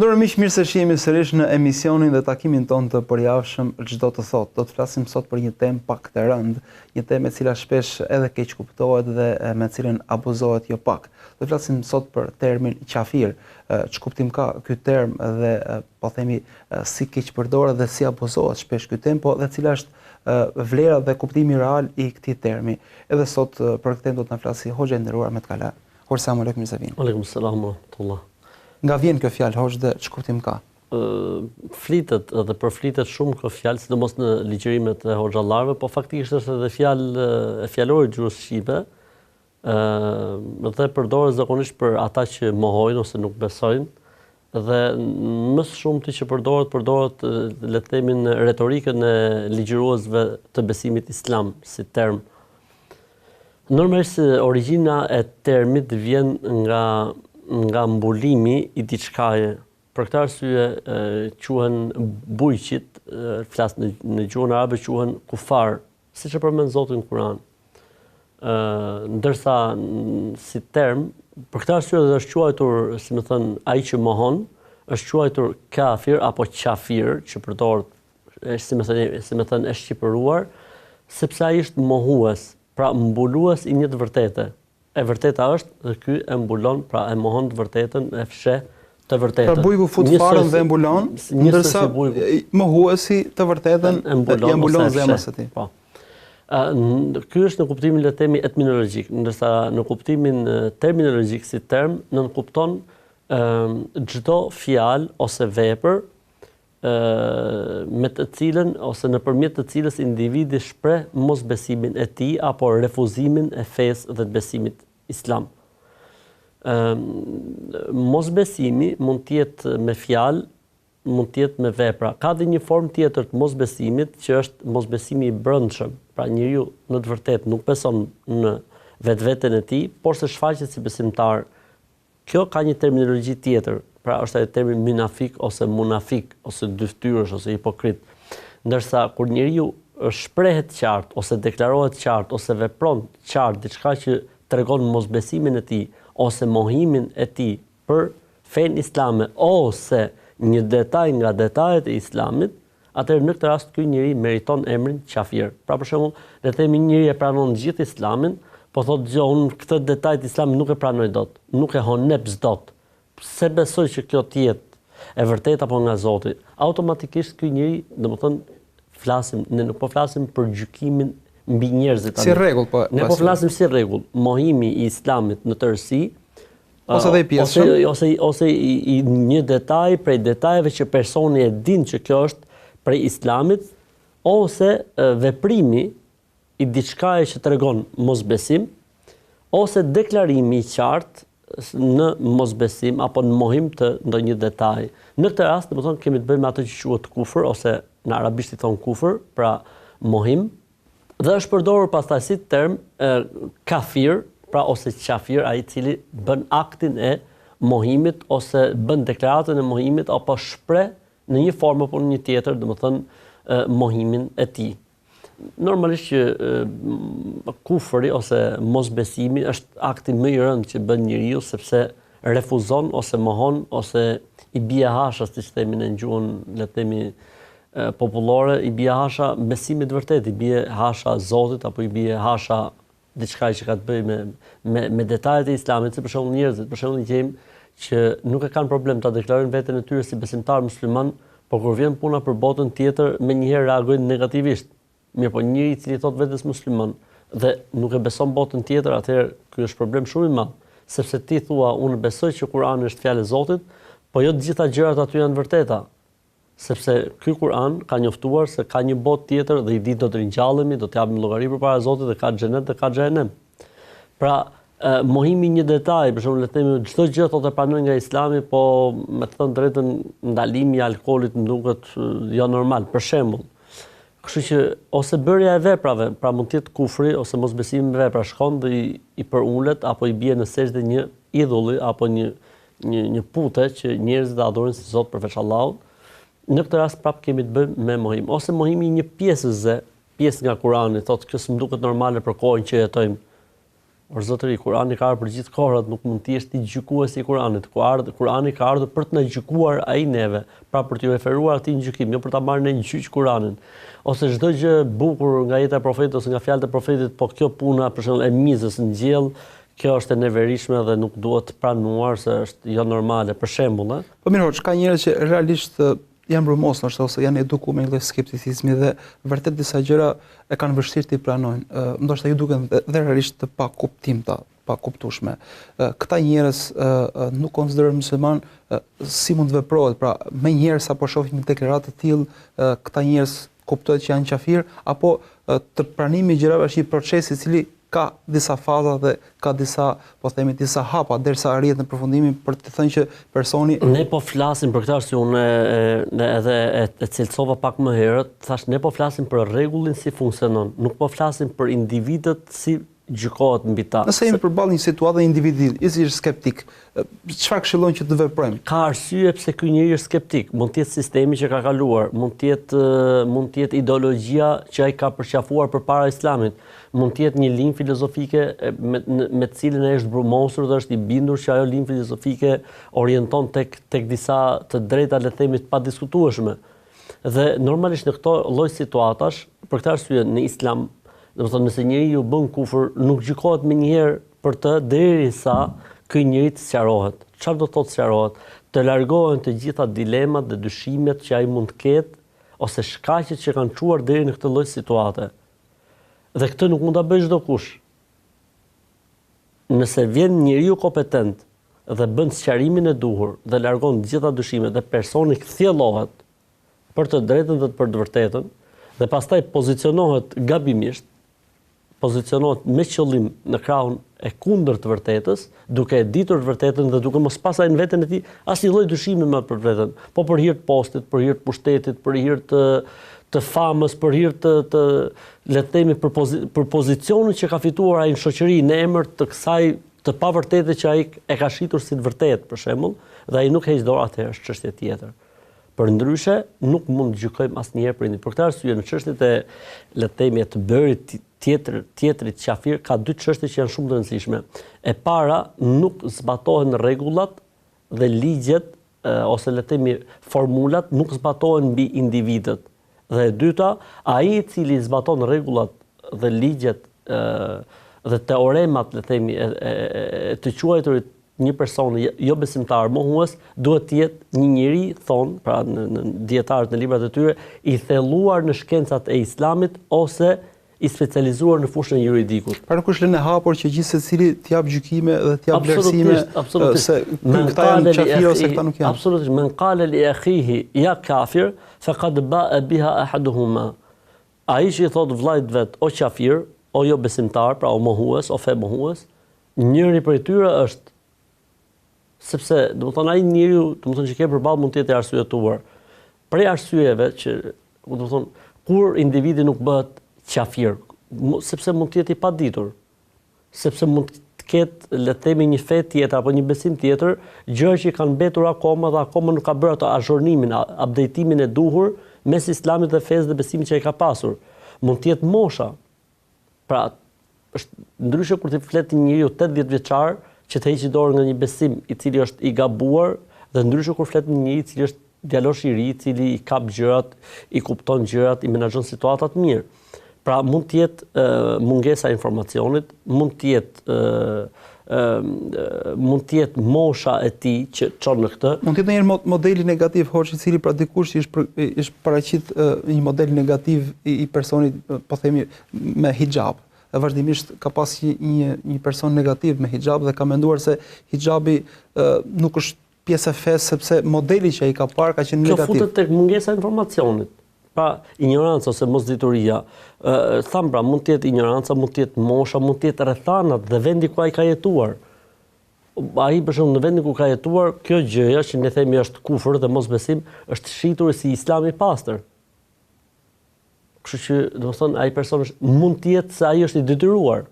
nderuar miq, mirë se jemi sërish në emisionin dhe takimin tonë të përjavshëm çdo të thotë. Do të flasim sot për një temë pak të rëndë, një temë e cila shpesh edhe keq kuptohet dhe me cilën abuzohet jo pak. Do të flasim sot për termin qafir. Ç'u kuptim ka ky term dhe po themi si keq përdoret dhe si abuzohet shpesh ky term, po dhe cila është vlera dhe kuptimi real i këtij termi. Edhe sot për këtë temë do të na flasë hoxha e nderuar me të kala. Hoxha Samuel mirë se vini. Aleikum selam wa rahmatullah. Nga vjen kjo fjalë hoxh dhe ç'u kuptim ka? Flitet edhe përflitet shumë kjo fjalë, sidomos në ligjërimet e hoxhallarëve, po faktikisht është edhe fjalë e fjalorit gjuhës shqipe, dhe përdoret zakonisht për ata që mohojnë ose nuk besojnë, dhe më shumë ti që përdoret le të themi në retorikën e ligjëruesve të besimit islam si term. Normalisht origjina e termit vjen nga mbulimi i diçkaje. Për këtë arsye quhen bujqit, flas në gjuhën arabe quhen kufar, siç e përmend Zoti në Kur'an. Ndërsa si term, për këtë arsye është quajtur, si më thën, ai që mohon, është quajtur kafir apo qafir, që përdoret, si më thën, është shqipëruar, sepse ai është mohues, pra mbulues i një të vërtete. E vërteta është dhe ky e mbulon, pra e mohon të vërtetën, e fsheh të vërtetën. Pra bujku fut farën dhe e mbulon, ndërsa mohuesi të vërtetën e mbulon zemrën e tij. Po. Ky është në kuptimin le të themi etimologjik, ndërsa në kuptimin terminologjik si term nënkupton çdo fjalë ose vepër me të cilën ose nëpërmjet të cilës individi shpreh mosbesimin e tij apo refuzimin e fesë dhe të besimit islam. Mosbesimi mund të jetë me fjalë, mund të jetë me vepra. Ka dhe një formë tjetër të mosbesimit që është mosbesimi i brendshëm. Pra njeriu në të vërtetë nuk beson në vetveten e tij, por se shfaqet si besimtar. Kjo ka një terminologji tjetër. Pra është ai termi munafik ose munafik ose dyftyrësh ose hipokrit. Ndërsa kur njeriu shprehet qartë ose deklarohet qartë ose vepron qartë diçka që tregon mosbesimin e tij ose mohimin e tij për fen islame ose një detaj nga detajet e islamit, atëherë në këtë rast ky njeri meriton emrin qafir. Pra për shembull, le të themi një njeri e pranon gjithë islamin, po thotë gjë, unë këtë detaj të islamit nuk e pranoj dot, nuk e honeps dot. Se besoj që kjo të jetë e vërtetë apo nga Zoti, automatikisht ky njeri, domethënë ne nuk po flasim për gjykimin mbi njerëzit. Si rregull po. Ne po flasim si rregull, mohimi i islamit në tërësi, ose i një detaj prej detajeve që personi e din që kjo është prej islamit, ose veprimi i diçkaje që tregon mosbesim, ose deklarimi i qartë në mosbesim apo në mohim të ndonjë detaj. Në këtë rast, domethënë kemi të bëjmë me atë që quhet kufër ose në arabisht i thon kufër, pra mohim, dhe është përdorur pastaj si term kafir, pra ose qafir, ai i cili bën aktin e mohimit ose bën deklaratën e mohimit apo shpreh në një formë apo në një tjetër, domethënë mohimin e tij. Normalisht që kufri ose mosbesimi është akti më i rëndë që bën njeriu sepse refuzon ose mohon ose i bie hasha, siç themi në gjuhën le të themi popullore, i bie hasha besimit vërtet, i bie hasha Zotit apo i bie hasha diçka që ka të bëjë me detajet e islamit, si për shembull njerëzit, për shembull gjejmë që nuk e kanë problem ta deklarojnë veten e tyre si besimtar musliman, por kur vjen puna për botën tjetër, menjëherë reagojnë negativisht. Mirë, po njëri i cili thot vetes musliman dhe nuk e beson botën tjetër, atëherë ky është problem shumë i madh, sepse ti thua unë besoj që Kurani është fjalë e Zotit, po jo të gjitha gjërat aty janë vërteta. Sepse ky Kur'an ka njoftuar se ka një botë tjetër dhe i ditë do të ringjallemi, do të japim llogari përpara Zotit dhe ka xhenet dhe ka xhenem. Pra, mohimi një detaj, për shembull le të themi çdo gjë thotë pranoj nga Islami, po me të thënë drejtën ndalimi i alkoolit më duket jo normal, për shembull. Kështu që ose bërja e veprave, pra mund të jetë kufri ose mosbesimi me vepra, shkon dhe i përulet apo i bie në sejdë një idhulli apo një pute që njerëzit adhurojnë si Zot përveç Allahut. Në këtë rast prapë kemi të bëjmë me mohim ose mohimi një pjesë nga Kurani, thotë kjo s'm duket normale për kohën që jetojmë. Por zotëri, Kurani ka ardhur për gjithë kohrat, nuk mund të jesh ti gjykuesi i Kuranit. Kurani ka ardhur për të na gjykuar ai neve, pra për t'ju referuar atij në gjykim, jo për ta marrë në gjyq Kuranin. Ose çdo gjë bukur nga jeta e profetit ose nga fjalët e profetit, po kjo puna për shembull e mizës në gjell, kjo është e neverishme dhe nuk duhet të pranuar se është jo normale, për shembull, Po mirë, ka njerëz që realisht janë brumosur ose janë edukuar me një lloj skepticizmi dhe vërtet disa gjëra e kanë vështirë të pranojnë. Ndoshta ju duken dhe realisht të pakuptimta, pakuptueshme. Këta njerëz nuk konsiderohen musliman, si mund të veprohet? Pra, më njëherë sa po shohim një deklaratë të tillë, këta njerëz kuptohet që janë qafir apo të pranimi i gjërave është një proces i cili ka disa faza dhe ka disa, po themi, disa hapa derisa arrihet në përfundimin për të thënë që personi. Ne po flasim për këtë arsye, unë edhe e cilësova pak më herët, thash ne po flasim për rregullin si funksionon, nuk po flasim për individët si gjykohet mbi ta. Nëse jemi përballë një situatë individi i cili është skeptik, çfarë këshillon që të veprojmë? Ka arsye pse ky njeri është skeptik. Mund të jetë sistemi që ka kaluar, mund të jetë ideologjia që ai ka përqafuar përpara Islamit, mund të jetë një linjë filozofike me të cilën ai është brumosur dhe është i bindur që ajo linjë filozofike orienton tek disa të drejta, le të themi, të padiskutueshme. Dhe normalisht në këto lloj situatash, për këtë arsye në Islam, domethënë nëse njeriu bën kufër, nuk gjykohet më njëherë për të derisa ky njeri të sqarohet. Çfarë do të thotë sqarohet? Të largohen të gjitha dilemat dhe dyshimet që ai mund të ketë ose shkaqet që kanë çuar deri në këtë lloj situate. Dhe këtë nuk mund ta bëjë çdo kush. Nëse vjen njeriu kompetent dhe bën sqarimin e duhur dhe largon të gjitha dyshimet dhe personi kthjellohet për të drejtën dhe për të vërtetën dhe pastaj pozicionohet gabimisht, pozicionohet me qëllim në krahun e kundërt të vërtetës, duke e ditur të vërtetën dhe duke mos pasur në veten e tij asnjë lloj dyshimi më për veten, po për hir të postit, për hir të pushtetit, për hir të famës, për hir të le të themi për pozicionin që ka fituar ai në shoqëri në emër të kësaj të pavërtetë që ai e ka shitur si të vërtetë, për shembull, dhe ai nuk heq dorë, atëherë është çështje tjetër. Përndryshe, nuk mund të gjykojmë asnjëherë për një. Për këtë arsye, në çështjet e le të themi të bërit tjetrit qafir, ka dy çështje që janë shumë të rëndësishme. E para, nuk zbatohen rregullat dhe ligjet ose le të themi formulat nuk zbatohen mbi individët. Dhe e dyta, ai i cili zbaton rregullat dhe ligjet dhe teoremat, le të themi, të quajturit një person jo besimtar mohues duhet të jetë një njeri, thon, pra në dietarët në librat e tyre, i thelluar në shkencat e Islamit ose i specializuar në fushën e juridikut. Pra nuk është lënë hapur që gjithë secili të jap gjykime dhe të jap vlerësime se këta janë qafir ose këta nuk janë. Absolutisht, men qala li akhihi ya kafir faqad ba'a biha ahaduhuma. Ai që i thot vllajt vet o qafir, o jo besimtar, pra o mohues, o fe mohues, njëri prej tyre është sepse domethënë ai njeriu, domethënë që ke përballë mund të jetë arsyetuar. Prej arsyeve që domethënë kur individi nuk bëhet qafir, sepse mund të jetë i paditur, sepse mund të ketë le të themi një fe tjetër apo një besim tjetër, gjëra që kanë mbetur akoma dhe akoma nuk ka bërë ato azhurnimin, updatimin e duhur mes Islamit dhe fesë dhe besimit që ai ka pasur. Mund të jetë mosha. Pra, është ndryshe kur ti flet një njeriu 80 vjeçar që të heqë dorë nga një besim i cili është i gabuar dhe ndryshe kur flet një njeri i cili është djalosh i ri, i cili i kap gjërat, i kupton gjërat, i menaxhon situatat mirë. Pra mund të jetë mungesa e informacionit, mund të jetë mosha e tij që çon në këtë. Mund të jetë një modeli negativ hoç i cili pra dikush është paraqit një model negativ i personit, po themi me hijab. Vazhdimisht ka pas një person negativ me hijab dhe ka menduar se hijabi nuk është pjesë e fesë sepse modeli që ai ka parë ka qenë negativ. Kjo futet tek mungesa e informacionit. Pra, ignoranca ose mosdituria. Tham pra, mund të jetë ignoranca, mund të jetë mosha, mund të jetë rrethanat dhe vendi ku ai ka jetuar. Ai për shembull në vendin ku ka jetuar, kjo gjëja që ne themi është kufër dhe mosbesim, është shitur si Islami i pastër. Kështu që, domethënë, ai person mund të jetë se ai është i detyruar.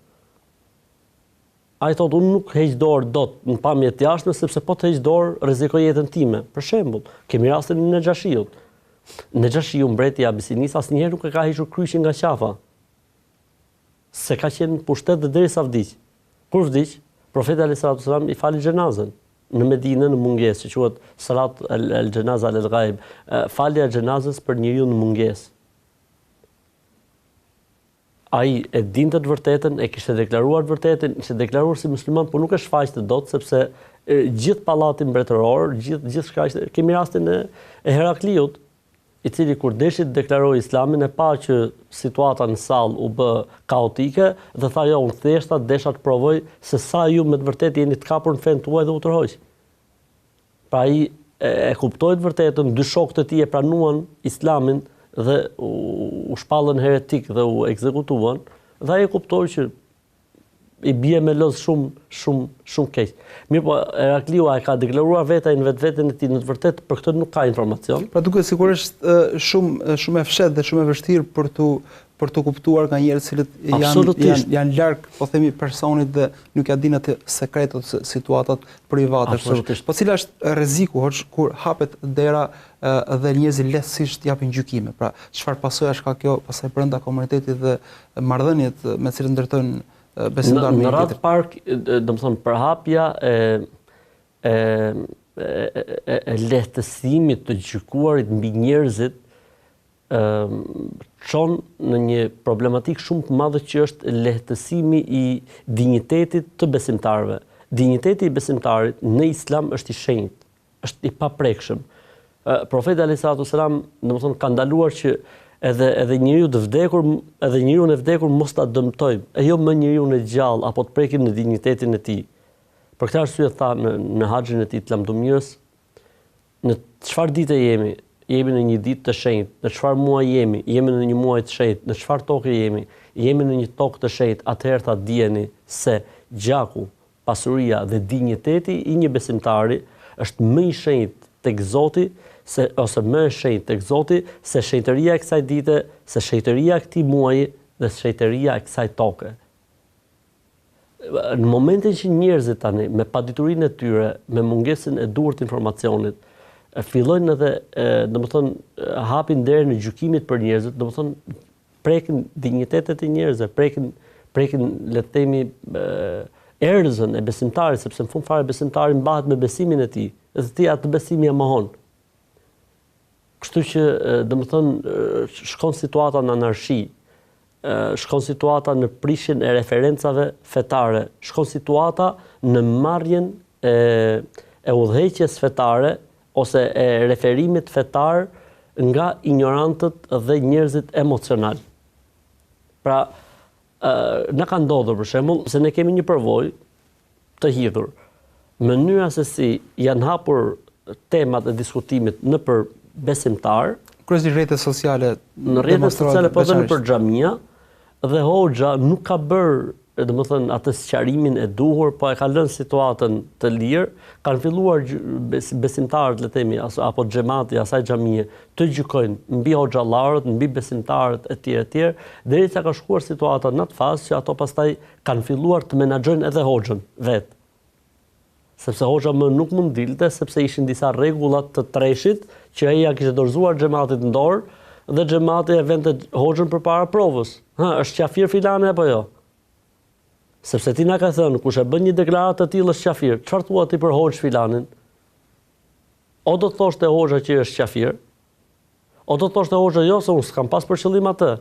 Ai thotë unë nuk heq dorë dot në pamje të jashtme sepse po të heq dorë rrezikoj jetën time. Për shembull, kemi rastin e Nexhashiut. Nexhashiu, mbreti i Abisinisë, asnjëherë nuk e ka hequr kryqin nga qafa. Se ka qenë pushtet dhe derisa vdiq. Kur vdiq, profeti alayhis salam i fali xhenazën në Medinë në mungesë, që quhet salat al-xhenaza al-ghaib, falja e xhenazës për njeriu në mungesë. Ai e dinte të vërtetën, e kishte deklaruar të vërtetën, ishte deklaruar si musliman, por nuk e shfaqte dot sepse gjithë pallati mbretëror, gjithçka ishte. Kemi rastin e Herakliut, i cili kur deshi të deklarojë Islamin e pa që situata në sallë u bë kaotike dhe tha jo, unë thjeshta desha të provoj se sa ju me të vërtetë jeni të kapur në fen tuaj dhe u tërhoq. Pra ai e kuptoi të vërtetën, dy shokët e tij e pranuan Islamin dhe u shpallën heretik dhe u ekzekutuan, dhe ai e kuptoi që i bie me lodh shumë keq. Mirë, po Herakliu e ka deklaruar vetaj në vetveten e tij, në të vërtetë për këtë nuk ka informacion. Pra duket sigurisht shumë e fshehtë dhe shumë e vështirë për të kuptuar nga njerëz cilët janë larg, po themi, personit dhe nuk ja dinë atë sekretet ose situatat private. Po cila është rreziku kur hapet dera dhe njerëzit lehtësisht japin gjykime. Pra çfarë pasojash ka kjo pastaj brenda komunitetit dhe marrëdhëniet me të cilët ndërtojnë besimtarët në radh park, domethënë përhapja e lehtësimit të gjykuarit mbi njerëzit çon në një problematik shumë të madhe që është lehtësimi i dinjitetit të besimtarëve. Dinjiteti i besimtarit në Islam është i shenjtë, është i paprekshëm. Profeti alayhis salam domethënë ka ndaluar që edhe njeriu të vdekur, edhe njeriu e vdekur mos ta dëmtojmë, e jo më njeriu e gjallë apo të prekim në dinjitetin e tij. Për këtë arsye tha në haxhin e tij të lamdumires, në çfarë dite jemi? Jemi në një ditë të shenjtë. Në çfarë muaj jemi? Jemi në një muaj të shenjtë. Në çfarë toke jemi? Jemi në një tokë të shenjtë. Atëherë tha dijeni se gjaku, pasuria dhe dinjiteti i një besimtari është më i shenjtë tek Zoti ose më e shenjtë tek Zoti se shenjtëria e kësaj dite, se shenjtëria e këtij muaji dhe shenjtëria e kësaj toke. Në momentin që njerëzit tani me paditurinë e tyre, me mungesën e duhur të informacionit, fillojnë edhe domethënë hapin derën e gjykimit për njerëzit, domethënë prekin dinjitetet e njerëzve, prekin le të themi erëzën e besimtarit, sepse në fund fare besimtari mbahet me besimin e tij, dhe ti atë besimi e mohon. Kështu që domethënë shkon situata në anarshi, shkon situata në prishjen e referencave fetare, shkon situata në marrjen e udhëheqjes fetare ose e referimit fetar nga ignorantët dhe njerëzit emocional. Pra, na ka ndodhur për shembull se ne kemi një përvojë të hidhur. Mënyra se si janë hapur temat e diskutimit nëpër besimtar, kryesisht rrjetet sociale, në rrjetet sociale po edhe nëpër xhamia, dhe hoxha nuk ka bërë, domethënë atë sqarimin e duhur, po e ka lënë situatën të lirë, kanë filluar besimtarët, le të themi, apo xhamati asaj xhamie të gjykojnë mbi hoxhallarët, mbi besimtarët e tjerë, derisa ka shkuar situata në atë fazë që ato pastaj kanë filluar të menaxhojnë edhe hoxhën vet. Sepse hoxha më nuk mund dilte, sepse ishin disa rregulla të treshit që ai ja kishte dorëzuar xhamatit në dorë dhe xhamati e vente hoxhën përpara provës. Është qafir filani apo jo? Sepse ti na ka thënë kush e bën një deklaratë të tillë është qafir. Çfarë thua ti për hoxh filanin? O do të thoshte hoxha që është qafir, o do të thoshte hoxha jo se unë s'kam pas për qëllim atë.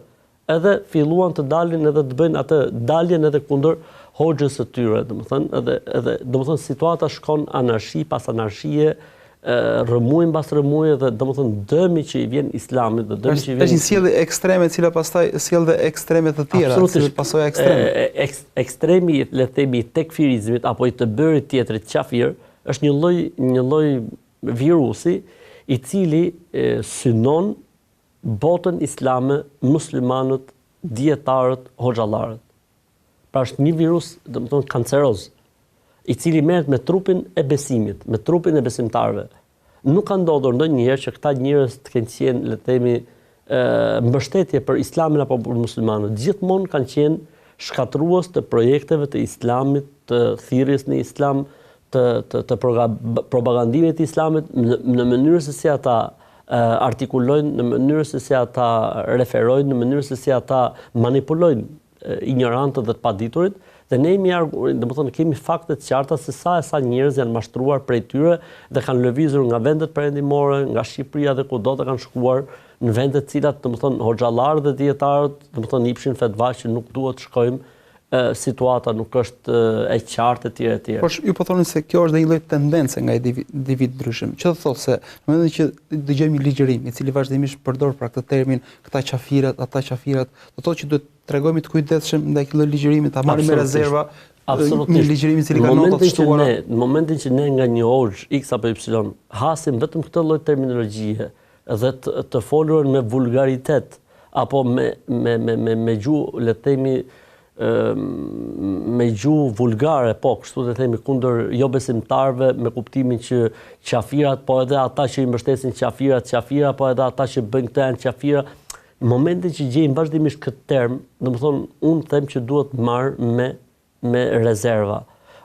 Edhe filluan të dalin edhe të bëjnë atë daljen edhe kundër hoxhës së tyre, domethënë edhe domethënë situata shkon anarshi pas anarshie, rëmuj mbas rëmuj dhe domethënë dëmi që i vjen Islamit dhe dëmi që i vjen. Është një sjellje ekstreme e cila pastaj sjell dhe ekstreme të tjera, si pasojë ekstreme. Ekstremi, le të themi, tekfirizmit apo i të bërit tjetrit qafir është një lloj virusi i cili synon botën islame, muslimanët, dietarët, hoxhallarët. Pra është një virus, domethënë kanceroz, i cili merret me trupin e besimit, me trupin e besimtarëve. Nuk ka ndodhur ndonjëherë që këta njerëz të kenë qenë, le të themi, mbështetje për Islamin apo për muslimanët. Gjithmonë kanë qenë shkatrues të projekteve të Islamit, të thirrjes në Islam, të propagandimit të Islamit në mënyrë se si ata artikulojnë, në mënyrë se si ata referojnë, në mënyrë se si ata manipulojnë ignorantë dhe të paditurit, dhe ne kemi fakte të qarta se sa njerëz janë mashtruar prej tyre dhe kanë lëvizur nga vendet perëndimore, nga Shqipëria dhe kudo të kanë shkuar në vende të cilat, hoxhallarët dhe dietarët, ipshin fetva që nuk duhet të shkojmë, situata nuk është e qartë etj. Por ju po thoni se kjo është një lloj tendence nga individ ndryshëm. Që do thotë se në momentin që dëgjojmë ligjërim, i cili vazhdimisht përdor pra këtë termin, këta qafirat, ata qafirat, do thotë që duhet të tregojmë të kujdesshëm ndaj këtij ligjërimi, ta marrim me rezerva. Absolutisht. Një ligjërim i cili ka nota të shtuara. Në momentin që ne nga një hoxh X apo Y hasim vetëm këtë lloj terminologjie dhe të folur me vulgaritet apo me gjuhë, le të themi, me gjuhë vulgare, po, kështu të themi, kundër jo besimtarve, me kuptimin që qafirat, po edhe ata që i mbështesin qafira, po edhe ata që bëjnë këto janë qafira. Në momentin që gjejmë vazhdimisht këtë term, domethënë unë them që duhet marrë me rezerva.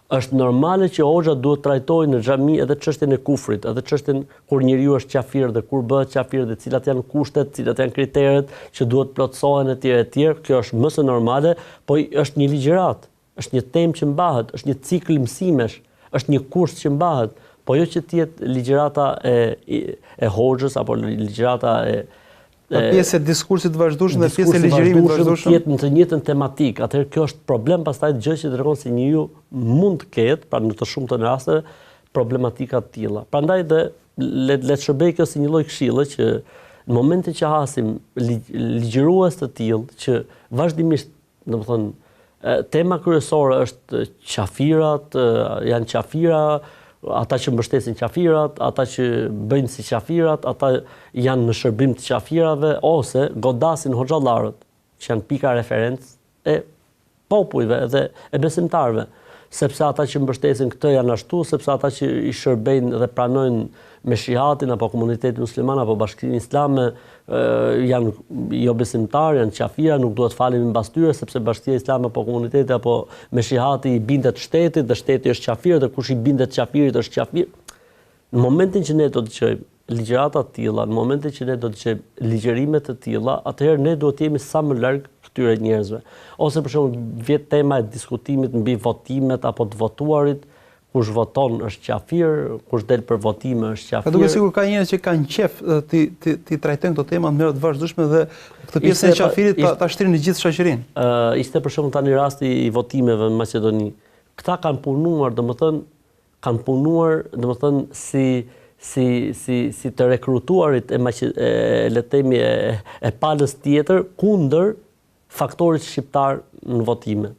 Është normale që hoxha duhet trajtojë në xhami edhe çështjen e kufrit, edhe çështjen kur njeriu është qafir dhe kur bëhet qafir dhe cilat janë kushtet, cilat janë kriteret që duhet plotësohen etj. Kjo është më së normale, po është një ligjërat, është një temë që mbahet, është një cikël mësimesh, është një kurs që mbahet, po jo që të jetë ligjërata e hoxhës apo ligjërata pjesë e diskursit të vazhdueshëm dhe pjesë e ligjërimit të vazhdueshëm jetë në të njëjtën tematik. Atëherë kjo është problem, pastaj gjë që tregon se njeriu mund të ketë, pra në të shumtën rasteve, problematika të tilla. Prandaj le të shërbej kjo si një lloj këshille që në momentin që hasim ligjërues të tillë që vazhdimisht, domethënë, tema kryesore është qafirat, janë qafira, ata që mbështesin qafirat, ata që bëjnë si qafirat, ata janë në shërbim të qafirave, ose godasin hoxhallarët, që janë pika referencë e popujve dhe e besimtarve, sepse ata që mbështesin këtë janë ashtu, sepse ata që i shërbejnë dhe pranojnë me shihatin apo komunitetin musliman apo bashkinë islame janë jo besimtar, janë qafira, nuk duhet falemi mbas tyre sepse bashkia islame apo komuniteti apo me shihati i bindet shtetit dhe shteti është qafir dhe kush i bindet qafirit është qafir. Në momentin që ne do të dëgjojmë ligjërata të tilla, në momentin që ne do të dëgjojmë ligjërime të tilla, atëherë ne duhet të jemi sa më larg këtyre njerëzve. Ose për shembull vjet tema e diskutimit mbi votimet apo të votuarit, kush voton është qafir, kush del për votime është qafir. Duke sigur ka njerëz që kanë qef ti trajtojnë këto tema në mënyrë të vazhdueshme dhe këtë pjesën e qafirit ta shtrinë në gjithë shoqërinë. Ishte për shembull tani rasti i votimeve në Maqedoni. Këta kanë punuar, domethënë si të rekrutuarit le të themi e palës tjetër kundër faktorit shqiptar në votime.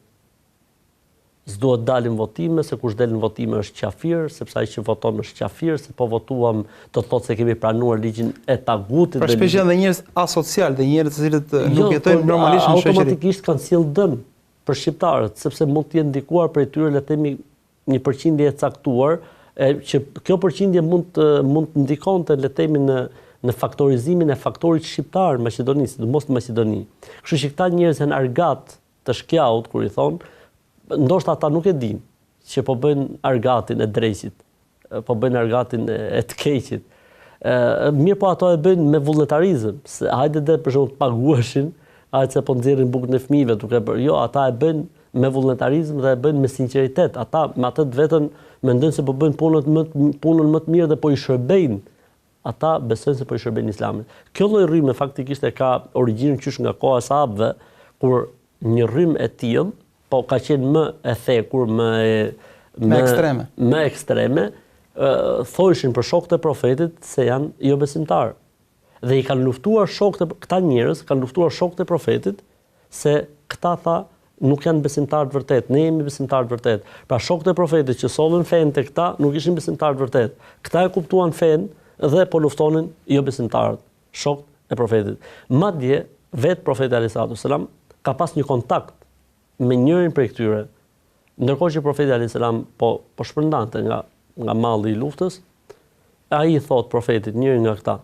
S'duhet dalin votime, se kush del në votime është qafir, sepse ai që voton është qafir, se po votuam do të thotë se kemi pranuar ligjin e tagutit. Pra shpesh janë dhe njerëz asocial, dhe njerëz të cilët nuk jetojnë normalisht në shoqëri. Automatikisht kanë sjell dëm për shqiptarët, sepse mund të jenë ndikuar prej tyre le të themi një përqindje e caktuar, që kjo përqindje mund të ndikonte le të themi në faktorizimin e faktorit shqiptar në Maqedoni, sidomos në Maqedoni. Kështu që këta njerëz janë argat të shkjaut kur i thon, ndoshta ata nuk e dinë që po bëjnë argatin e drejtit, po bëjnë argatin e të keqit. Mirë po ato e bëjnë me vullnetarizëm, se hajde dhe për shembull të paguheshin, hajde se po nxjerrin bukën e fëmijëve duke bërë. Jo, ata e bëjnë me vullnetarizëm dhe e bëjnë me sinqeritet. Ata me atë vetën mendojnë se po bëjnë punën më të mirë dhe po i shërbejnë. Ata besojnë se po i shërbejnë Islamit. Kjo lloj rrymë faktikisht e ka origjinën qysh nga koha e sahabëve, kur një rrymë e tillë po ka qenë më e thekur, më ekstreme, thoshin për shokët e profetit se janë jo besimtarë. Dhe i kanë luftuar këta njerëz, kanë luftuar shokët e profetit se këta tha nuk janë besimtarë të vërtet, ne jemi besimtarë të vërtet. Pra shokët e profetit që sollën fen te këta nuk ishin besimtarë të vërtet. Këta e kuptuan fen dhe po luftonin jo besimtarët, shokët e profetit. Madje vetë profeti alayhis salam ka pas një kontakt me njërin prej këtyre, ndërkohë që profeti alayhis salam po shpërndante nga malli i luftës, ai i thot profetit, njërin nga këta,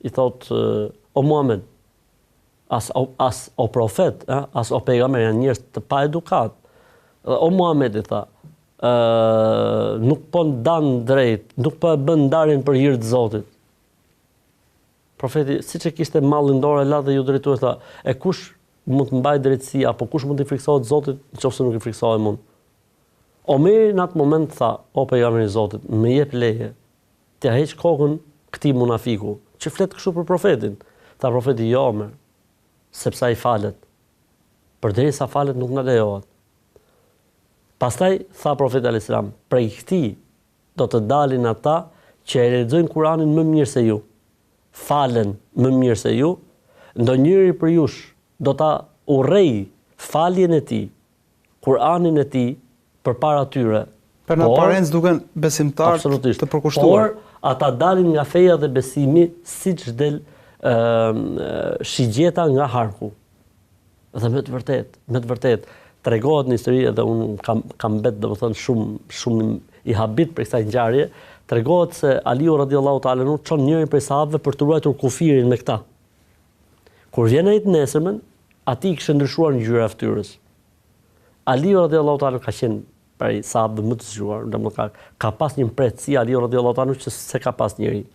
i thot o Muhammed, as o profet, as o pejgamber janë njerëz të pa edukat. O Muhammed i tha, nuk po ndan drejt, nuk po e bën ndarjen për hir të Zotit. Profeti siç e kishte mallin dorë la dhe ju drejtuar tha, e kush mund të mbaj drejtësi, apo kush mund të friksohet Zotit, nëse nuk i friksohem unë. Omeri në atë moment tha, o pejgamberi i Zotit, më jep leje, t'ja heq kokën këtij munafiku, që flet kështu për profetin. Tha profeti, jo Omer, sepse ai falet. Përderisa falet nuk na lejohet. Pastaj tha profeti alayhis salam, prej këtij do të dalin ata që e lexojnë Kur'anin më mirë se ju, falen më mirë se ju, ndonjëri për jush do ta urrej faljen e tij, Kur'anin e tij përpara tyre. Për në aparencë duken besimtar të përkushtuar. Por ata dalin nga feja dhe besimi siç del shigjeta nga harku. Dhe me të vërtet tregohet në histori, edhe unë kam bet domethënë shumë i habit për kësaj ngjarje, tregohet se Aliu radhiyallahu ta'ala anhu çon njërin prej sahabëve për të ruajtur kufirin me këta. Kur vjen ai të nesërmen, ati kishte ndryshuar ngjyra e fytyrës. Aliu radhiyallahu ta'ala ka qenë prej sahabëve më të zgjuar, domethënë ka pas një mpretësi Aliu radhiyallahu ta'ala që se ka pas njëri.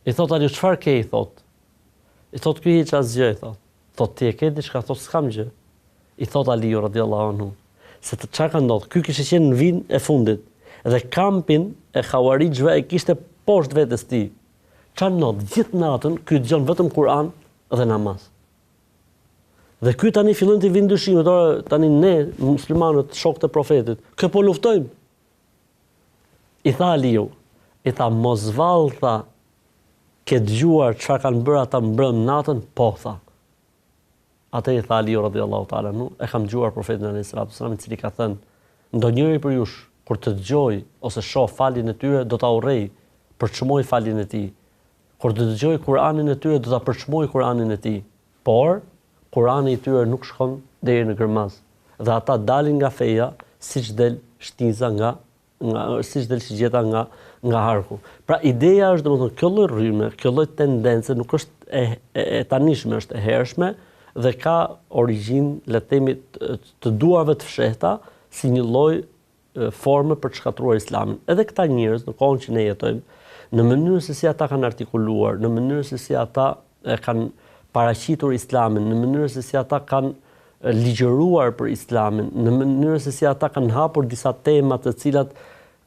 I thot Aliu, çfarë ke? I thot. I thot ky hiç asgjë, i thot. Thot ti e ke diçka? Thot s'kam gjë. I thot Aliu radhiyallahu anhu, se të çfarë ka ndodhur? Ky kishte qenë në vin e fundit dhe kampin e Khawarijve e kishte poshtë vetes tij. Çfarë ndodh? Gjithë natën ky dëgjon vetëm Kur'an dhe namaz. Dhe ky tani fillon të vinë dyshimet, tani ne muslimanët, shokët e profetit, kë po luftojmë. I tha Aliu, i tha mos vall, tha, ke dëgjuar çfarë kanë bërë ata mbrëm natën? Po, tha. Atë i tha Aliu radhiyallahu ta'ala anhu, e kam dëgjuar profetin alayhis salam, i cili ka thënë, ndonjëri për jush kur të dëgjoj ose shoh faljen e tyre do ta urrej, përçmoj faljen e tij. Kur të dëgjoj Kur'anin e tyre do ta përçmoj Kur'anin e tij. Por Kur'ani i tyre nuk shkon deri në gërmaz. Dhe ata dalin nga feja siç del shtiza siç del shigjeta nga harku. Pra ideja është domethënë kjo lloj rrymë, kjo lloj tendence nuk është e tanishme, është e hershme dhe ka origjinë, le të themi, të duarve të fshehta si një lloj forme për të shkatruar Islamin. Edhe këta njerëz në kohën që ne jetojmë, në mënyrën se si ata kanë artikuluar, në mënyrën se si ata kanë paraqitur Islamin, në mënyrën se si ata kanë ligjëruar për Islamin, në mënyrën se si ata kanë hapur disa tema të cilat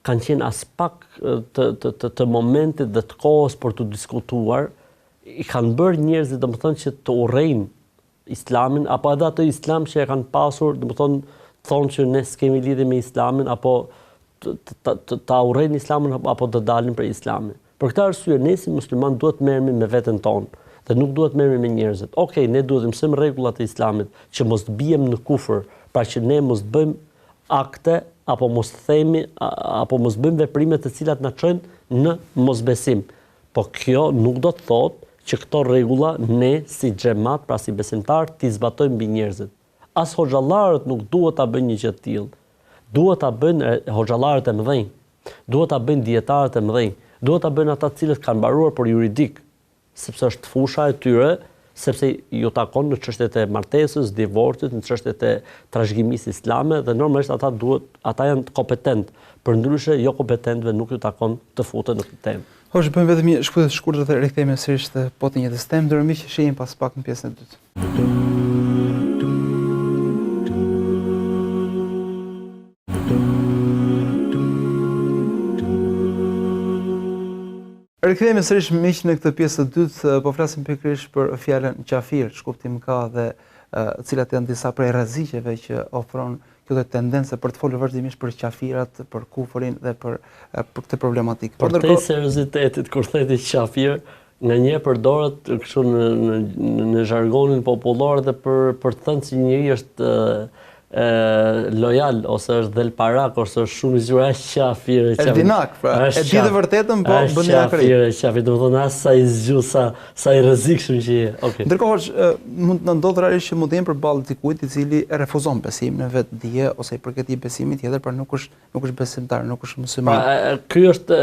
kanë qenë as pak të momentit dhe të kohës për të diskutuar, i kanë bërë njerëzit domethënë që të urrejnë Islamin, apo edhe atë Islam që e kanë pasur, domethënë thonë që ne s'kemi lidhje me Islamin, apo ta urrejnë Islamin apo të dalin prej Islamit. Për këtë arsye ne si musliman duhet të merremi me veten tonë dhe nuk duhet të merremi me njerëzit. Okej, ne duhet të mësojmë rregullat e Islamit, që mos bijem në kufër, pra që ne mos bëjmë akte apo mos themi apo mos bëjmë veprime të cilat na çojnë në mosbesim. Po kjo nuk do të thotë që këto rregulla ne si xhamat, pra si besimtar, t'i zbatojmë mbi njerëzit. As hoxhallarët nuk duhet ta bëjnë një gjë të tillë. Duhet ta bëjnë hoxhallarët e mëdhenj, duhet ta bëjnë dietarët e mëdhenj, duhet ta bëjnë ata të cilët kanë mbaruar për juridik, sepse është fusha e tyre, sepse ju takon në çështjet e martesës, divorcit, në çështjet e trashëgimisë islame dhe normalisht ata janë kompetent, përndryshe jo kompetentëve nuk ju takon të futen në këtë temë. Hoxh, bëjmë vetëm një shkputje të shkurtër dhe rikthehemi sërish te potin e temë, ndërmjet që shihim pas pak në pjesën e dytë. Rikthehemi sërish miq në këtë pjesë të dytë, po flasim pikërisht për fjalën qafir, ç'kuptim ka dhe cilat janë disa prej rreziqeve që ofron kjo tendencë për të folur vazhdimisht për qafirat, për kufrin dhe për këtë problematikë. Për te seriozitetit kur theti qafir, nganjëherë përdoret kështu në zhargonin popullor dhe për të thënë se njëri është lojal ose është del parak ose është shumë i zgjuar, është qafir, Eldinak, pra. E di të vërtetën, po bën një akri. Qafir, domethënë as sa i zgjuar, sa i rrezikshëm që je. Okej. Ndërkohë mund të ndodhë realisht që mund të jenë përballë dikujt i cili refuzon besimin në vetdije ose i përket i besimit tjetër, por nuk është besimtar, nuk është musliman. Ky është,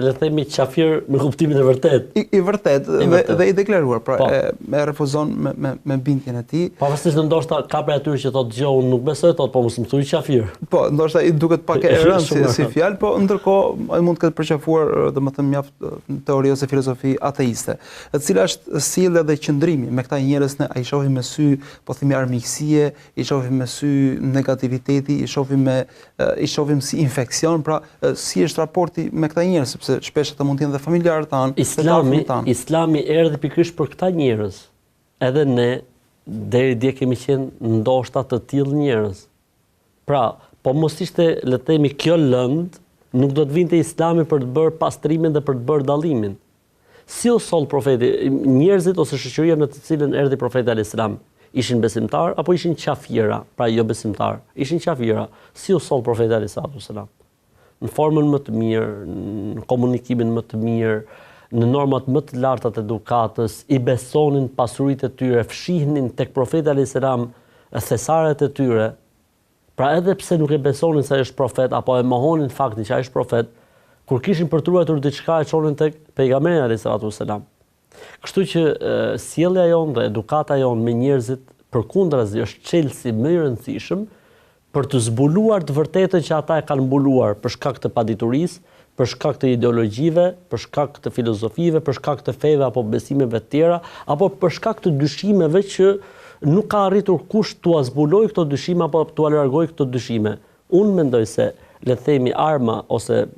le të themi, qafir në kuptimin e vërtet. I vërtet dhe i deklaruar, pra e refuzon me bindjen e tij. Pavarësisht ndoshta ka për atyre që thotë gjë, unë nuk besoj besoj thot, po mos më thuaj qafir. Po, ndoshta i duket pak e rëndë si fjalë, po ndërkohë ai mund të ketë përqafuar, domethënë mjaft në teori ose filozofi ateiste. E cila është sjellja dhe qëndrimi me këta njerëz ne ai shohim me sy, po themi armiqësie, i shohim me sy negativiteti, i shohim si infeksion, pra si është raporti me këta njerëz, sepse shpesh ata mund të jenë dhe familjarë tanë. Islami erdhi pikërisht për këta njerëz. Edhe ne deri dje kemi qenë ndoshta të tillë njerëz. Pra, po mos ishte, le të themi, kjo lënd, nuk do të vinte Islami për të bërë pastrimin dhe për të bërë dallimin. Si u soll profeti, njerëzit ose shoqëria në të cilën erdhi profeti alayhis salam, ishin besimtar apo ishin qafira, pra jo besimtar, ishin qafira. Si u soll profeti alayhis salam? Në formën më të mirë, në komunikimin më të mirë, në normat më të larta të edukatës, i besonin pasuritë e tyre, fshihnin tek profeti alayhis salam thesaret e tyre. Pra edhe pse nuk e besonin se ai është profet apo e mohonin faktin që ai është profet, kur kishin për të ruajtur diçka e çonin tek pejgamberi alayhis salam. Kështu që sjellja jonë dhe edukata jonë me njerëzit përkundrazi është çelësi më i rëndësishëm për të zbuluar të vërtetën që ata e kanë mbuluar për shkak të paditurisë, për shkak të ideologjive, për shkak të filozofive, për shkak të feve apo besimeve të tjera, apo për shkak të dyshimeve që nuk ka arritur kush t'u zbuloj këto dyshime apo t'u largoj këto dyshime. Unë mendoj se, le të themi, arma ose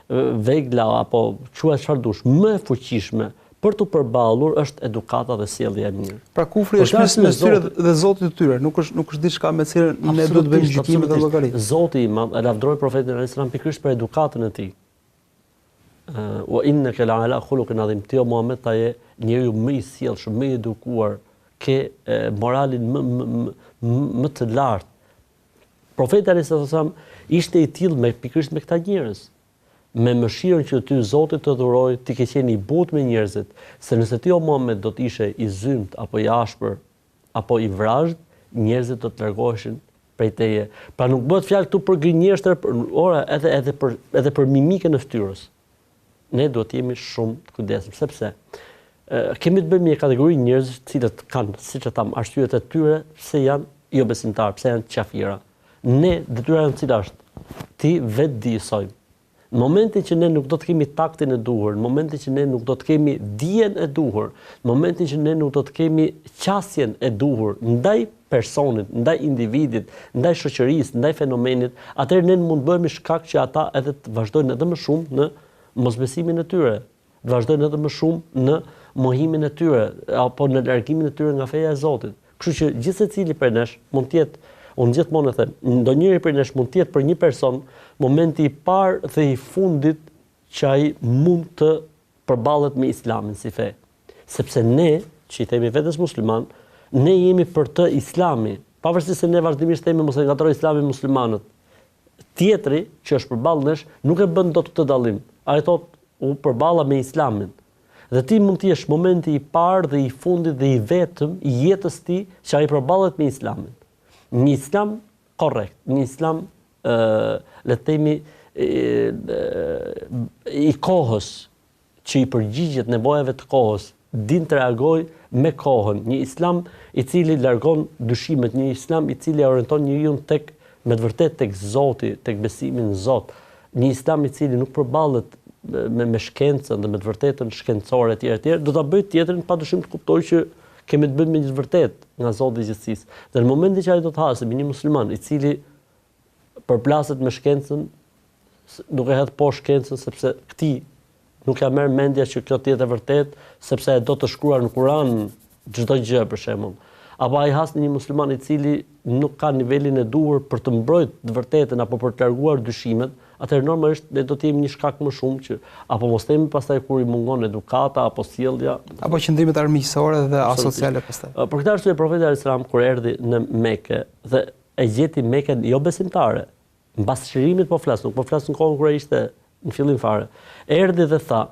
vegla apo quaj çfarë dush, më e fuqishme për të përballur është edukata dhe sjellja e mirë. Pra kufri është mes tyre dhe Zotit të tyre, nuk është diçka me cilën ne duhet të bëjmë gjykime dhe llogari. Zoti i Madh e lavdroi profetin alayhis salam pikërisht për edukatën e tij. Wa innaka la'ala khuluqin adhim. Ti o Muhammed ta je njeriu më i sjellshëm, më i edukuar, ke moralin më të lartë. Profeti alayhis salam ishte i tillë pikërisht me këta njerëz. Me mëshirën që ty Zoti të dhuroj, ti ke qenë i butë me njerëzit, se nëse ti o Muhammed do të ishe i zymt apo i ashpër apo i vrazhd, njerëzit do të largoheshin prej teje. Pra nuk bëhet fjalë këtu për gënjeshtër, edhe për mimikën e fytyrës. Ne duhet të jemi shumë të kujdesshëm, sepse kemi të bëjmë një kategori njerëzish të cilët kanë, siç e tham, arsyet e tyre pse janë jo besimtarë, pse janë qafira. Ne detyra jonë cila është? Ti vetë dijsojmë. Në momentin që ne nuk do të kemi taktin e duhur, në momentin që ne nuk do të kemi dijen e duhur, në momentin që ne nuk do të kemi qasjen e duhur ndaj personit, ndaj individit, ndaj shoqërisë, ndaj fenomenit, atëherë ne mund bëhemi shkak që ata edhe të vazhdojnë edhe më shumë në mosbesimin e tyre, të vazhdojnë edhe më shumë në mohimin e tyre apo në largimin e tyre nga feja e Zotit. Kështu që gjithsecili prej nesh mund të jetë, unë gjithmonë e them, ndonjëri prej nesh mund të jetë për një person momenti i parë dhe i fundit që ai mund të përballet me Islamin si fe. Sepse ne, që i themi vetes musliman, ne jemi për të Islami, pavarësisht se ne vazhdimisht themi mos e ngatroj Islamin muslimanët. Tjetri që është përballë nesh nuk e bën dot këtë dallim. Ai thotë u përballa me Islamin. Dhe ti mund të jesh momenti i parë dhe i fundit dhe i vetëm i jetës ti që ai përballet me Islamin. Një Islam korrekt, një Islam le të themi i kohës, që i përgjigjet nevojave të kohës, din të reagoj me kohën, një Islam i cili largon dyshimet, një Islam i cili orienton njeriu tek me të vërtetë tek Zoti, tek besimi në Zot, një Islam i cili nuk përballet me shkencën dhe me të vërtetën shkencore etj, do ta bëj tjetrin padyshim të kuptoj që kemi të bëjmë me një vërtet nga Zoti i gjithësisë. Dhe në momentin që ai do të hasë me një musliman i cili përplaset me shkencën, duke hedhur poshtë shkencën sepse këtij nuk ja merr mendja që kjo të jetë e vërtet, sepse e do të shkruar në Kur'an çdo gjë për shembull. Apo ai has në një musliman i cili nuk ka nivelin e duhur për të mbrojtur të vërtetën apo për të larguar dyshimet, atëherë normalisht ne do të jemi një shkak më shumë që apo mos themi pastaj kur i mungon edukata apo sjellja apo qëndrimet armiqësore dhe asociale pastaj. Për këtë arsye profeti alayhis salam kur erdhi në Mekë dhe e gjeti Mekën jo besimtare, mbas çlirimit po flas, nuk po flas në kohën kur ai ishte në fillim fare. Erdhi dhe tha,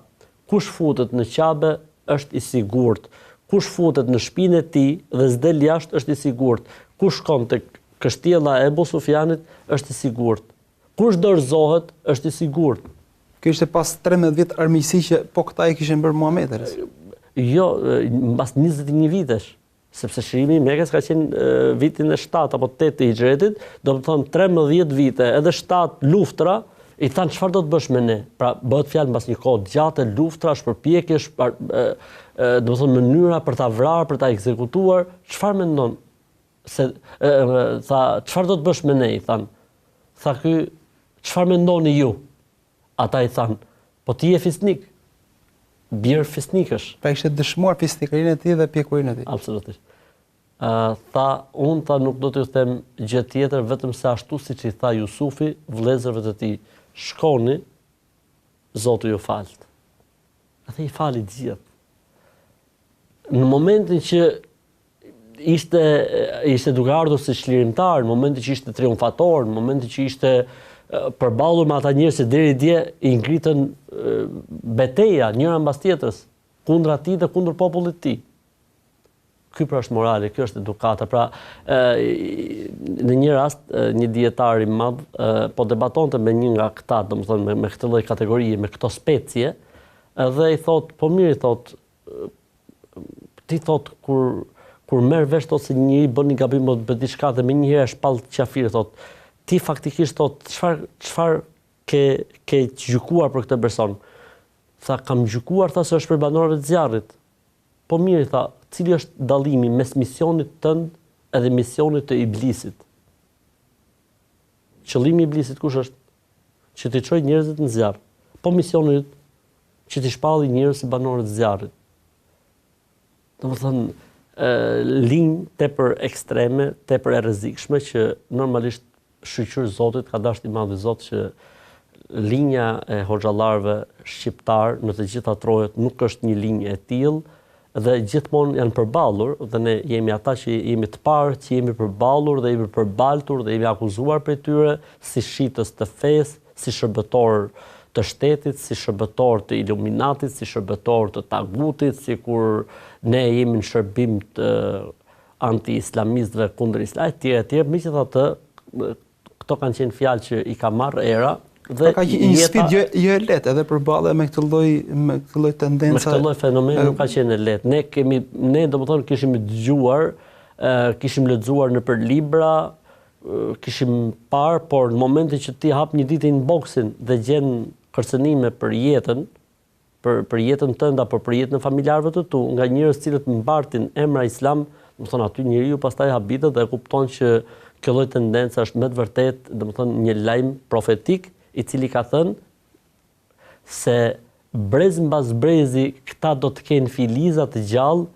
kush futet në Qabe është i sigurt, kush futet në shtëpinë e tij dhe s'del jashtë është i sigurt, kush shkon tek kështjella e Ebu Sufjanit është i sigurt. Kush dorëzohet është i sigurt. Kjo ishte pas 13 vjet armiqësi që po këta i kishin bërë Muhamedit. Jo, mbas 21 vitesh. sepse çlirimi i Mekës ka qenë vitin e 7 apo 8 të Hijretit, do të thonë 13 vite, edhe 7 luftra, i thanë çfarë do të bësh me ne? Pra bëhet fjalë mbas një kohë gjatë luftra, shpërpjekjesh, do të thonë mënyra për ta vrarë, për ta ekzekutuar, çfarë mendon? Se tha, çfarë do të bësh me ne? I thanë. Tha ky, çfarë mendoni ju? Ata i thanë, po ti je fisnik. Birë fisnikësh. Pra ishte dëshmuar fisnikërinë e tij dhe pjekurinë e tij. Absolutisht. Tha, unë nuk do t'ju them gjë tjetër, vetëm se ashtu siç i tha Jusufi vëllezërve të tij, shkoni, Zoti ju falt. Atë i fali gjithë. Në momentin që ishte duke ardhur si çlirimtar, në momentin që ishte triumfator, në momentin që ishte përballur me ata njerëz që deri dje i ngritën betejë njëra mbas tjetrës kundër atij dhe kundër popullit të tij. Ky pra është morali, kjo është edukata. Pra në një rast një dietar i madh po debatonte me një nga këta, domethënë me këtë lloj kategorie, me këto specie, edhe i thot, po mirë, i thot, ti thot kur merr vesh thot se njëri bën një gabim ose bën diçka dhe më njëherë shpall qafir, thot, ti faktikisht thot çfarë ke gjykuar për këtë person? Tha, kam gjykuar, tha, se është për banorëve të zjarrit. Po mirë, tha, cili është dallimi mes misionit tënd edhe misionit të iblisit? Qëllimi i iblisit kush është? Që të çojë njerëzit në zjarr. Po misioni yt që të shpallë njerëz si banorë të zjarrit. Domethënë, linjë tepër ekstreme, tepër e rrezikshme që normalisht shqyqyr Zotit ka dashur i madh i Zot që linja e hoxhallarëve shqiptar në të gjitha trojet nuk është një linjë e tillë dhe gjithmonë janë përballur dhe ne jemi ata që jemi të parë, që jemi përballur dhe jemi përbaltur dhe jemi akuzuar prej tyre si shitës të fesë, si shërbëtor të shtetit, si shërbëtor të Iluminatit, si shërbëtor të tagutit, sikur ne jemi në shërbim të anti-islamistëve kundër islamit, etj. Megjithatë, këto kanë qenë fjalë që i ka marrë era dhe ka një sfidë jo e lehtë edhe përballet me këtë lloj tendenca. Me këtë lloj fenomeni nuk ka qenë e lehtë. Ne domethënë kishim dëgjuar, kishim lexuar nëpër libra, kishim parë, por në momentin që ti hap një ditë inboxin dhe gjen kërcënime për jetën, për jetën tënde apo për jetën e familjarëve të tu, nga njerëz cilët mbartin emra islam, domethënë aty njeriu pastaj habitet dhe kupton që kjo lloj tendence është me të vërtetë, domethënë një lajm profetik i cili ka thënë se brez mbas brezi këta do të kenë filiza të gjallë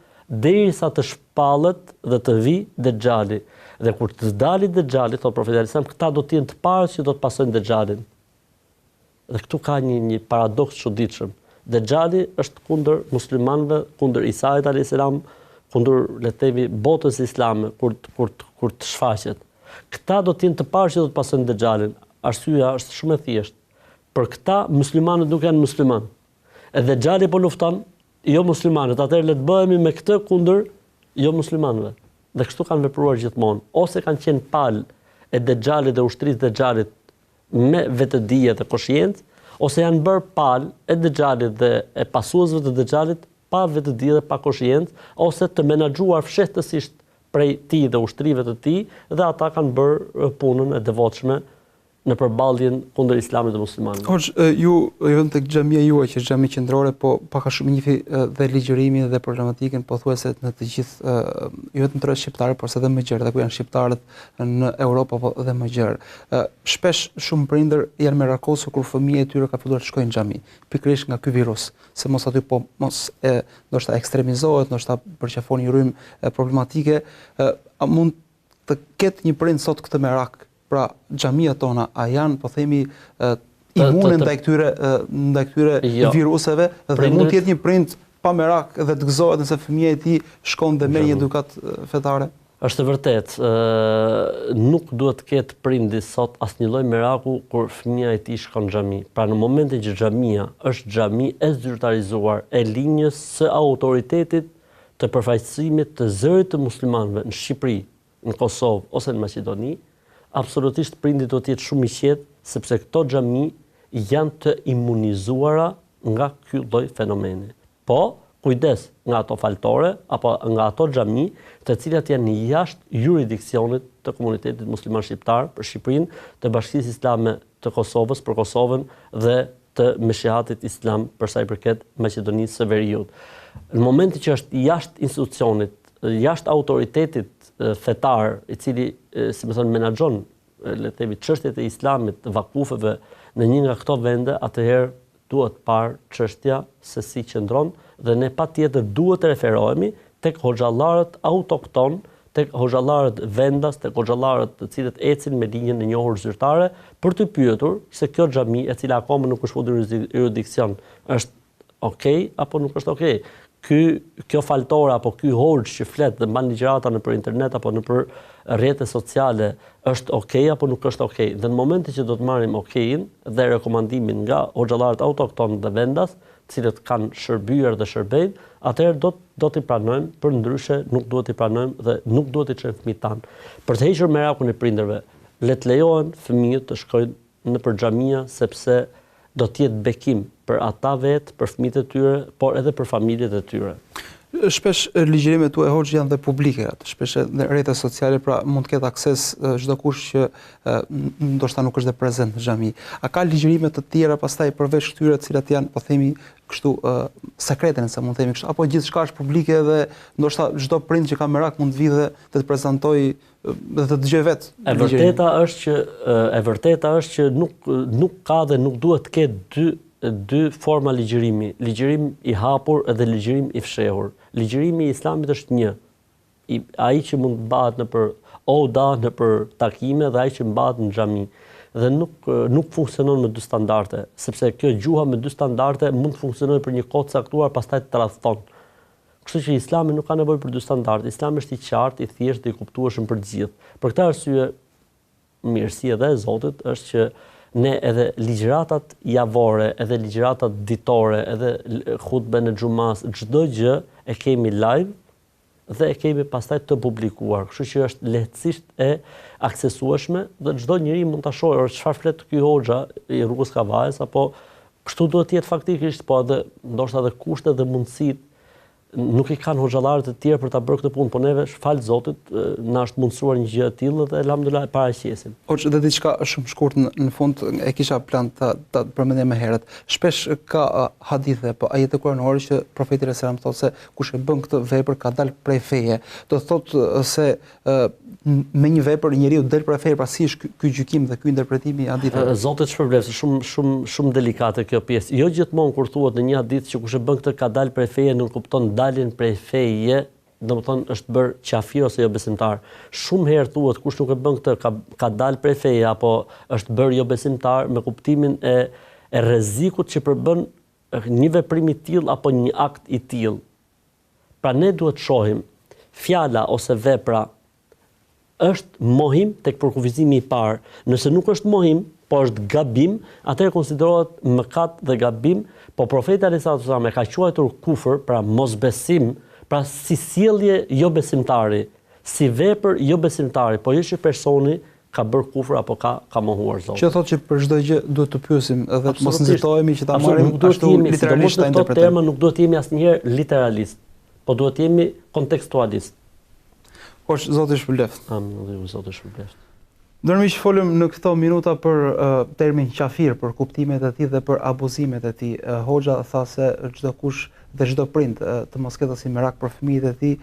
derisa të shpallet dhe të vi Dexhali. Dhe kur të dalë Dexhali, thot profeti Alaihi Wasallam, këta do të jenë të parë që do të pasojnë Dexhalin. Dhe këtu ka një paradoks çuditshëm. Dexhali është kundër muslimanëve, kundër Isait Alayhis salam, kundër le të themi botës islame kur të shfaqet. Këta do të jenë të parë që do të pasojnë Dexhalin. Arsyeja është shumë e thjeshtë. Për këta muslimanët nuk janë musliman. Edhe Dexhali po lufton jo muslimanët, atëherë le të bëhemi me këtë kundër jo muslimanëve. Dhe kështu kanë vepruar gjithmonë. Ose kanë qenë palë e Dexhalit dhe ushtrisë Dexhalit me vetëdije dhe koshiencë, ose janë bërë palë e Dexhalit dhe e pasuesve të Dexhalit pa vetëdije dhe pa koshiencë, ose të menaxhuar fshehtësisht prej tij dhe ushtrive të tij dhe ata kanë bërë punën e devotshme në përballjen kundër islamit dhe muslimanëve. Hoxh, ju tek xhamia juaj që është xhami qendrore, po pak a shumë njifi dhe ligjërimin dhe problematikën pothuajse në të gjithë jo vetëm të shqiptarë, por edhe më gjerë, dhe ku janë shqiptarët në Europë apo dhe më gjerë. Shpesh shumë prindër janë merakosur kur fëmijët e tyre ka filluar të shkojnë në xhami, pikërisht nga ky virus, se mos aty po mos ndoshta ekstremizohet, ndoshta përqafon një rrymë problematike, a mund të ketë një prind sot këtë merak? Pra, xhamia tona, a janë, po themi, imune ndaj këtyre viruseve, dhe mund të jetë një prind pa merak dhe të gëzohet nëse fëmia e tij shkon dhe merr një edukat fetare? Është e vërtetë, nuk duhet të ketë prindi sot asnjë lloj meraku kur fëmia e tij shkon në xhami. Pra në momentin që xhamia është xhami e zyrtarizuar e linjës së autoritetit të përfaqësimit të zërit të muslimanëve në Shqipëri, në Kosovë ose në Maqedoni, absolutisht prindi do të jetë shumë i qetë, sepse këto xhami janë të imunizuara nga ky lloj fenomeni. Po, kujdes nga ato faltore apo nga ato xhami, të cilat janë jashtë jurisdiksionit të komunitetit musliman shqiptar për Shqipërinë, të Bashkisë Islame të Kosovës për Kosovën dhe të Meshihatit Islam për sa i përket Maqedonisë së Veriut. Në momentin që është jashtë institucionit, jashtë autoritetit fetar, i cili, si më thënë, menaxhon le të themi çështjet e Islamit, vakufeve në një nga këto vende, atëherë duhet parë çështja se si qëndron dhe ne patjetër duhet të referohemi tek hoxhallarët autokton, tek hoxhallarët vendas, tek hoxhallarët të cilët ecin me linjën e njohur zyrtare për të pyetur se kjo xhami e cila akoma nuk është futur jurisdiksion është okay apo nuk është okay. Kjo faltore apo ky hoxh që flet dhe mban ligjërata nëpër internet apo nëpër rrjete sociale është okay apo nuk është okay. Dhe në momentin që do të marrim okayin dhe rekomandimin nga hoxhallarët autokton dhe vendas, të cilët kanë shërbyer dhe shërbejnë, atëherë do t'i pranojmë, përndryshe nuk duhet t'i pranojmë dhe nuk duhet t'i çojmë fëmijët tanë. Për të hequr merakun e prindërve, le të lejohen fëmijët të shkojnë nëpër xhamia sepse do të jetë bekim për ata vetë, për fëmijët e tyre, por edhe për familjet e tyre. Shpesh ligjërimet tuaja hoxh janë dhe publike, shpesh në rrjetet sociale, pra mund të ketë akses çdo kush që ndoshta nuk është dhe prezent në xhami. A ka ligjërime të tjera pastaj përveç këtyre të cilat janë, po themi kështu, sekrete, nëse mund të themi kështu, apo gjithçka është publike dhe ndoshta çdo prind që ka merak mund të vijë dhe të prezantojë dhe të dëgjoj vetë. E vërteta është që nuk ka dhe nuk duhet të ketë dy forma ligjërimi, ligjërim i hapur dhe ligjërim i fshehur. Ligjërimi i Islamit është një, ai që mund të bëhet nëpër oda, nëpër takime dhe ai që mbahet në xhami. Dhe nuk funksionon me dy standarde, sepse kjo gjuha me dy standarde mund të funksionojë për një kohë të caktuar, pastaj të tradhton. Kështu që Islami nuk ka nevojë për dy standarde. Islami është i qartë, i thjeshtë, i kuptueshëm për të gjithë. Për këtë arsye, mirësia edhe e Zotit është që ne edhe ligjëratat javore, edhe ligjëratat ditore, edhe hutben e xhumas, çdo gjë e kemi live dhe e kemi pastaj të publikuar. Kështu që është lehtësisht e aksesueshme dhe çdo njeri mund ta shohë çfarë flet ky hoxha i rrugës Kavajës, apo kështu duhet të jetë faktikisht, po edhe ndoshta edhe kushtet dhe mundësitë nuk i kanë hoxhallarët e tjerë për ta bërë këtë punë, po neve fal Zotit na është mundësuar një gjë e tillë dhe elhamdulillah paraqesim. Hoxh, dhe diçka shumë shkurt në fund e kisha plan ta përmendja më herët. Shpesh ka hadithe, po ajete kuranore që profeti sallallahu alajhi wasallam thotë se kush e bën këtë vepër ka dalë prej feje. Do thotë se me një vepër njeriu del prej feje, pra si është ky gjykim dhe ky interpretimi i haditheve. Zotit shpërblet, shumë delikate kjo pjesë. Jo gjithmonë kur thuhet në një hadith që kush e bën këtë ka dalë prej feje, nuk kupton daljen prej feje, domethënë është bërë qafir ose jo besimtar. Shumë herë thuhet kush nuk e bën këtë ka dalë prej feje apo është bërë jo besimtar, me kuptimin e rrezikut që përbën një veprim i tillë apo një akt i tillë. Pra ne duhet të shohim fjala ose vepra është mohim tek përkufizimi i parë. Nëse nuk është mohim, po është gabim, atëherë konsiderohet mëkat dhe gabim, po profeti sallallahu alajhi wasallam e ka quajtur kufër, pra mosbesim, pra si sjellje jo besimtari, si vepër jo besimtari, po jo që personi ka bërë kufër apo ka mohuar Zotin. Që thotë që për çdo gjë duhet të pyesim edhe të mos nxitohemi që ta marrim ashtu literalisht ta interpretojmë. Nuk duhet të jemi asnjëherë literalist, po duhet të jemi kontekstualist. Hoxh, Zoti shpëleft. Amin, Zoti shpëleft. Ndërmjet që folëm në këto minuta për termin qafir, për kuptimet e tij dhe për abuzimet e tij, hoxha tha se çdo kush dhe çdo prind të mos ketë asnjë merak për fëmijët e tij,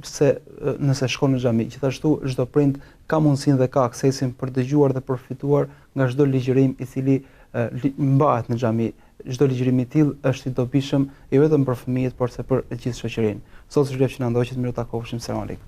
se nëse shkon në xhami, gjithashtu çdo prind ka mundësinë dhe ka aksesin për dëgjuar dhe përfituar nga çdo ligjërim i cili mbahet në xhami. Çdo ligjërim i tillë është i dobishëm jo vetëm për fëmijët, por se për gjithë shoqërinë. Sot është vlefsh që na ndoqët, mirë takofshim, selam aleikum.